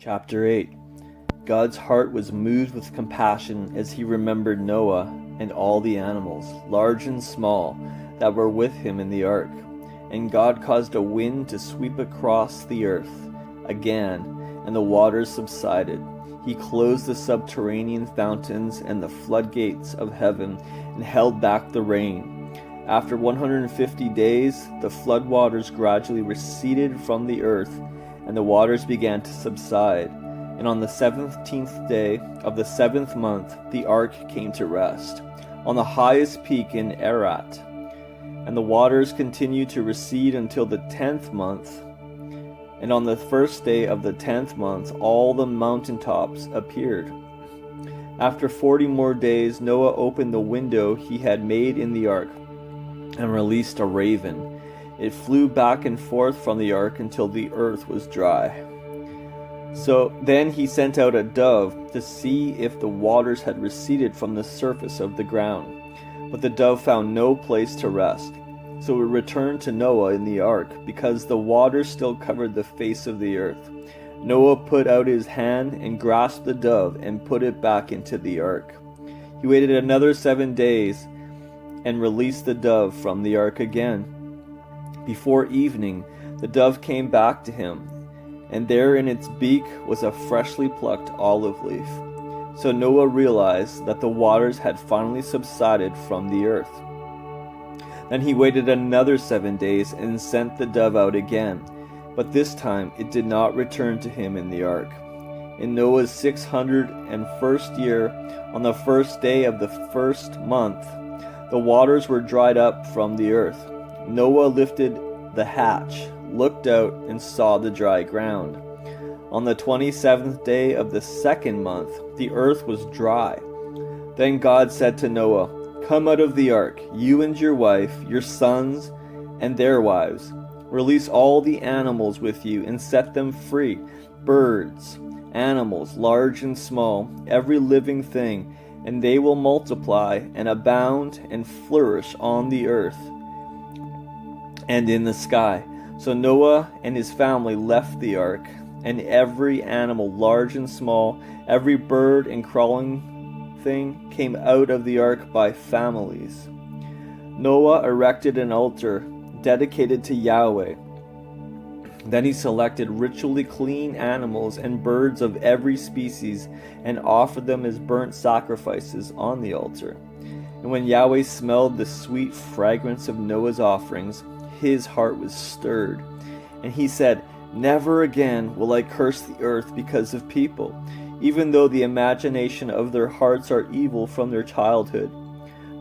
Chapter 8. God's heart was moved with compassion as he remembered Noah and all the animals, large and small, that were with him in the ark. And God caused a wind to sweep across the earth again, and the waters subsided. He closed the subterranean fountains and the floodgates of heaven and held back the rain. After 150 days, the floodwaters gradually receded from the earth, and the waters began to subside. And on the 17th day of the 7th month, the ark came to rest on the highest peak in Ararat. And the waters continued to recede until the 10th month. And on the first day of the 10th month, all the mountaintops appeared. After 40 more days, Noah opened the window he had made in the ark and released a raven. It flew back and forth from the ark until the earth was dry. So then he sent out a dove to see if the waters had receded from the surface of the ground. But the dove found no place to rest. So it returned to Noah in the ark, because the waters still covered the face of the earth. Noah put out his hand and grasped the dove and put it back into the ark. He waited another 7 days and released the dove from the ark again. Before evening, the dove came back to him, and there in its beak was a freshly plucked olive leaf. So Noah realized that the waters had finally subsided from the earth. Then he waited another 7 days and sent the dove out again, but this time it did not return to him in the ark. In Noah's 601st year, on the first day of the first month, the waters were dried up from the earth. Noah lifted the hatch, looked out, and saw the dry ground. On the 27th day of the second month, the earth was dry. Then God said to Noah, "Come out of the ark, you and your wife, your sons, and their wives. Release all the animals with you and set them free, birds, animals, large and small, every living thing, and they will multiply and abound and flourish on the earth and in the sky." So Noah and his family left the ark, and every animal, large and small, every bird and crawling thing came out of the ark by families. Noah erected an altar dedicated to Yahweh. Then he selected ritually clean animals and birds of every species and offered them as burnt sacrifices on the altar. And when Yahweh smelled the sweet fragrance of Noah's offerings, his heart was stirred, and he said, "Never again will I curse the earth because of people, even though the imagination of their hearts are evil from their childhood.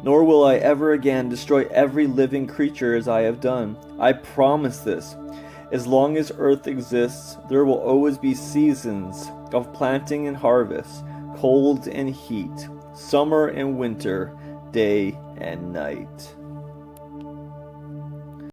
Nor will I ever again destroy every living creature as I have done. I promise this. As long as earth exists, there will always be seasons of planting and harvest, cold and heat, summer and winter, day and night."